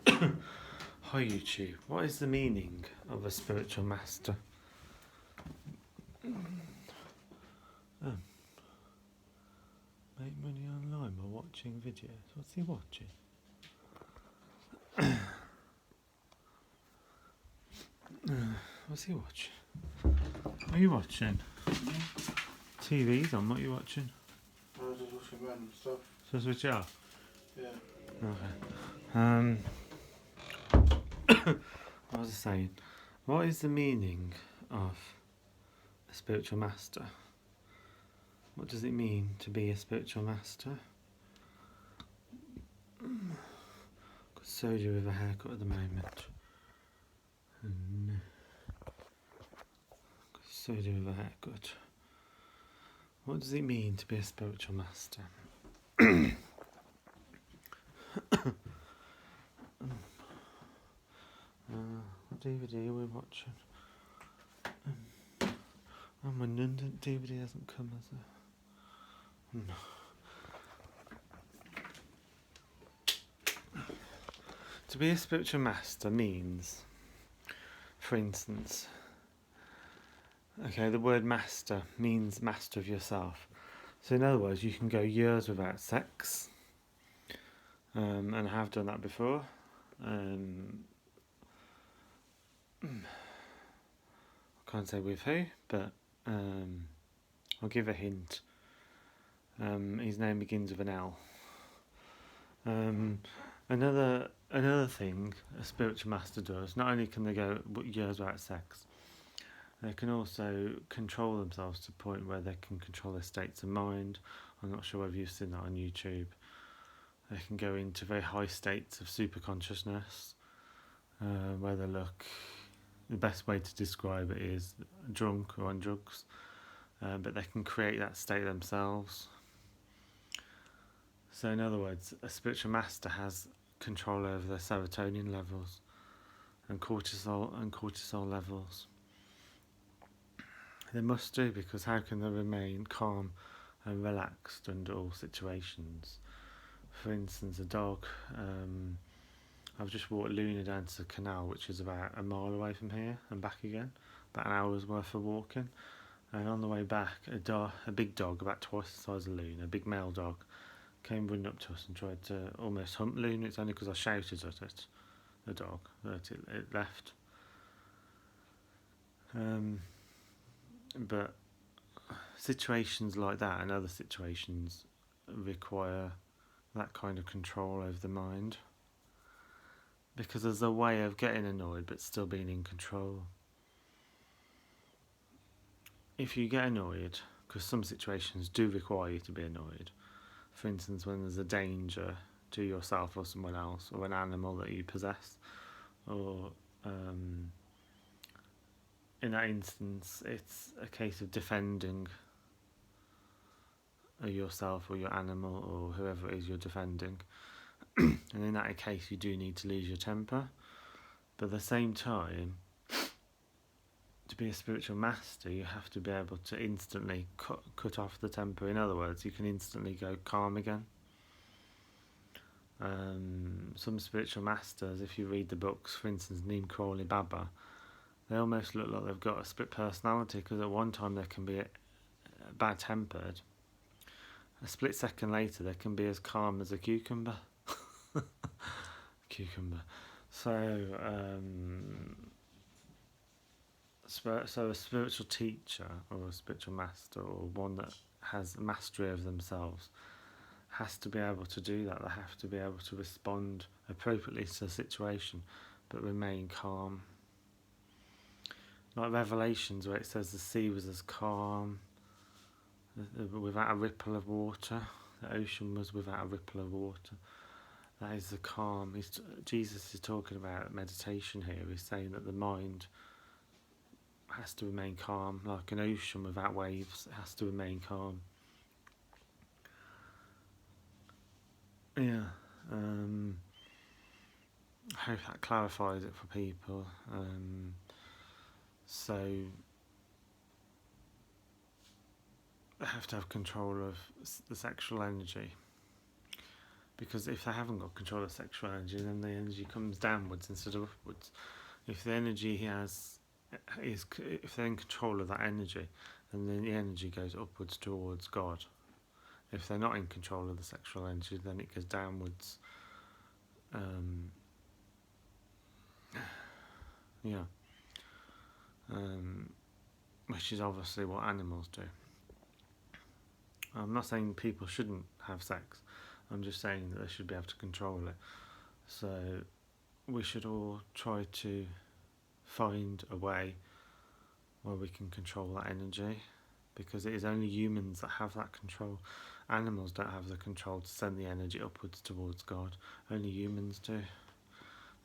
Hi YouTube, what is the meaning of a spiritual master? Make money online by watching videos. What's he watching? What's he watching? What are you watching? TV's on, what are you watching? I was just watching random stuff. So switch it off? Yeah. Okay. What was I saying? What is the meaning of a spiritual master? What does it mean to be a spiritual master? Got surgery with a haircut at the moment. And got surgery with a haircut. What does it mean to be a spiritual master? What DVD are we watching? I'm wondering that DVD hasn't come as a... To be a spiritual master means, for instance, okay, the word master means master of yourself. So in other words, you can go years without sex, and I have done that before. I can't say with who, but I'll give a hint. His name begins with an L. Another thing a spiritual master does, not only can they go years without sex, they can also control themselves to the point where they can control their states of mind. I'm not sure whether you've seen that on YouTube. They can go into very high states of super consciousness, where they look, the best way to describe it is drunk or on drugs, but they can create that state themselves. So in other words, a spiritual master has control over their serotonin levels and cortisol levels. They must do, because how can they remain calm and relaxed under all situations? For instance, a dog. I've just walked Luna down to the canal, which is about a mile away from here and back again, about an hour's worth of walking. And on the way back, a big dog, about twice the size of Luna, a big male dog, came running up to us and tried to almost hump Luna. It's only because I shouted at it, the dog, that it left. But situations like that and other situations require that kind of control over the mind, because there's a way of getting annoyed but still being in control. If you get annoyed, because some situations do require you to be annoyed, for instance when there's a danger to yourself or someone else or an animal that you possess, or in that instance it's a case of defending yourself or your animal or whoever it is you're defending. And in that case you do need to lose your temper, but at the same time, to be a spiritual master you have to be able to instantly cut off the temper. In other words, you can instantly go calm again. Some spiritual masters, if you read the books, for instance Neem Karoli Baba, they almost look like they've got a split personality, because at one time they can be bad tempered, a split second later they can be as calm as a cucumber. So so a spiritual teacher or a spiritual master, or one that has mastery of themselves, has to be able to do that. They have to be able to respond appropriately to the situation but remain calm. Like Revelations, where it says the sea was as calm without a ripple of water, the ocean was without a ripple of water. That is the calm. Jesus is talking about meditation here. He's saying that the mind has to remain calm, like an ocean without waves. It has to remain calm. Yeah. I hope that clarifies it for people. So they have to have control of the sexual energy. Because if they haven't got control of sexual energy, then the energy comes downwards instead of upwards. If the energy if they're in control of that energy, then the energy goes upwards towards God. If they're not in control of the sexual energy, then it goes downwards. Which is obviously what animals do. I'm not saying people shouldn't have sex. I'm just saying that they should be able to control it. So we should all try to find a way where we can control that energy, because it is only humans that have that control. Animals don't have the control to send the energy upwards towards God. Only humans do.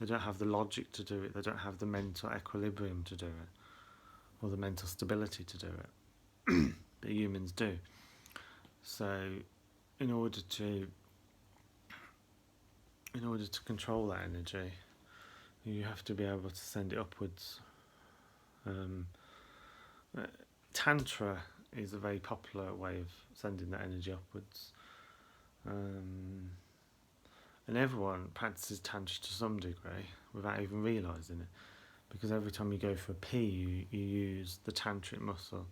They don't have the logic to do it. They don't have the mental equilibrium to do it, or the mental stability to do it. But humans do. So in order to control that energy, you have to be able to send it upwards. Tantra is a very popular way of sending that energy upwards. And everyone practices Tantra to some degree without even realising it. Because every time you go for a pee, you use the tantric muscle.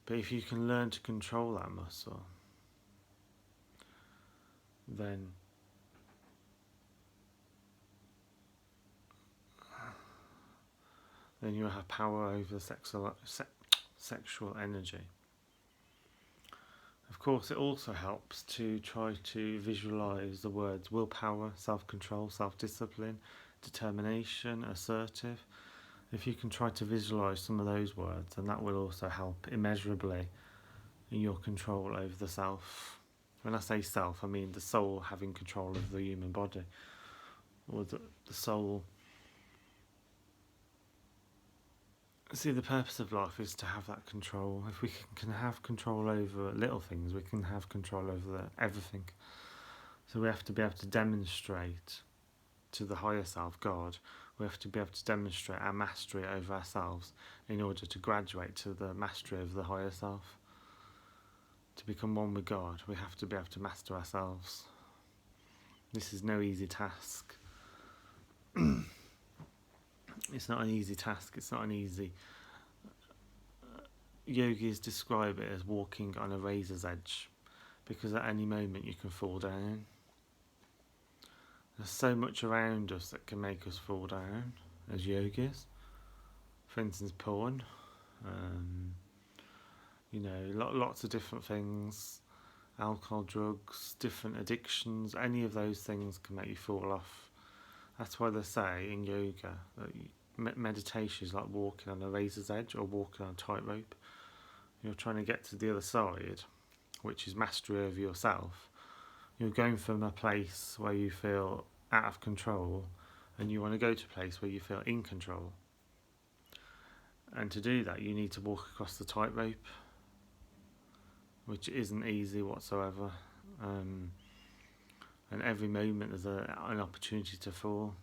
But if you can learn to control that muscle, then you'll have power over sexual energy. Of course, it also helps to try to visualise the words willpower, self-control, self-discipline, determination, assertive. If you can try to visualise some of those words, then that will also help immeasurably in your control over the self. When I say self, I mean the soul having control of the human body, or the soul. See, the purpose of life is to have that control. If we can have control over little things, we can have control over everything. So we have to be able to demonstrate to the higher self, God, we have to be able to demonstrate our mastery over ourselves in order to graduate to the mastery of the higher self. To become one with God, we have to be able to master ourselves. This is no easy task. It's not an easy task. It's not an easy... Yogis describe it as walking on a razor's edge, because at any moment you can fall down. There's so much around us that can make us fall down as yogis. For instance, porn. Lots of different things. Alcohol, drugs, different addictions. Any of those things can make you fall off. That's why they say in yoga that meditation is like walking on a razor's edge or walking on a tightrope. You're trying to get to the other side, which is mastery over yourself. You're going from a place where you feel out of control, and you want to go to a place where you feel in control. And to do that, you need to walk across the tightrope, which isn't easy whatsoever. And every moment there's an opportunity to fall.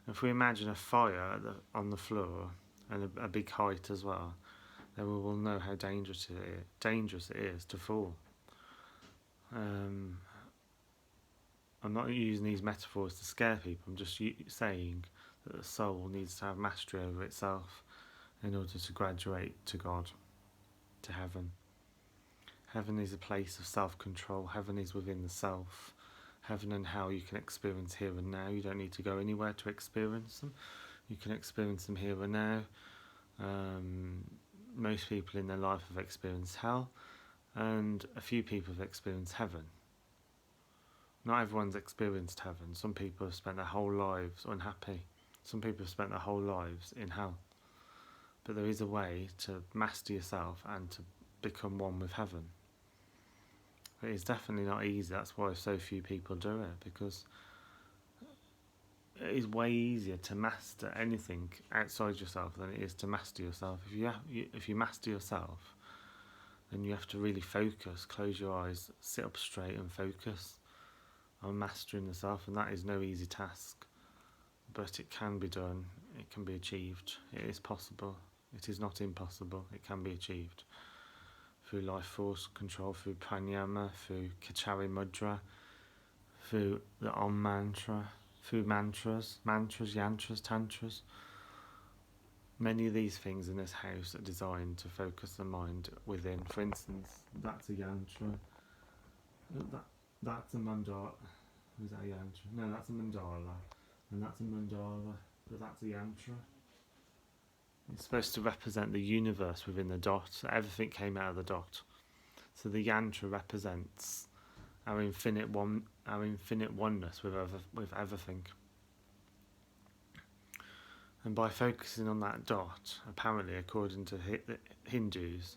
If we imagine a fire on the floor, and a big height as well, then we will know how dangerous it is to fall. I'm not using these metaphors to scare people. I'm just saying that the soul needs to have mastery over itself in order to graduate to God, to heaven. Heaven is a place of self-control. Heaven is within the self. Heaven and hell you can experience here and now. You don't need to go anywhere to experience them. You can experience them here and now. Most people in their life have experienced hell, and a few people have experienced heaven. Not everyone's experienced heaven. Some people have spent their whole lives unhappy. Some people have spent their whole lives in hell. But there is a way to master yourself and to become one with heaven. It is definitely not easy. That's why so few people do it, because it is way easier to master anything outside yourself than it is to master yourself. If you master yourself, then you have to really focus, close your eyes, sit up straight and focus on mastering yourself, and that is no easy task. But it can be done, it can be achieved, it is possible, it is not impossible, it can be achieved. through life force control, through pranayama, through Kachari mudra, through the Om mantra, through mantras, yantras, tantras. Many of these things in this house are designed to focus the mind within. For instance, that's a yantra. That's a mandala. Is that a yantra? No, that's a mandala. And that's a mandala, but that's a yantra. It's supposed to represent the universe within the dot. So everything came out of the dot. So the yantra represents our infinite oneness with everything. And by focusing on that dot, apparently, according to the Hindus,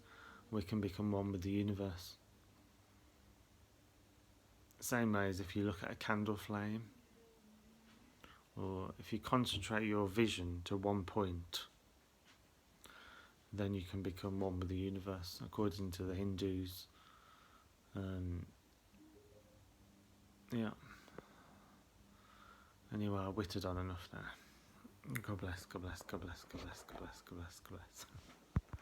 we can become one with the universe. Same way as if you look at a candle flame, or if you concentrate your vision to one point, then you can become one with the universe, according to the Hindus. Yeah. Anyway, I whittled on enough now. God bless, God bless, God bless, God bless, God bless, God bless, God bless.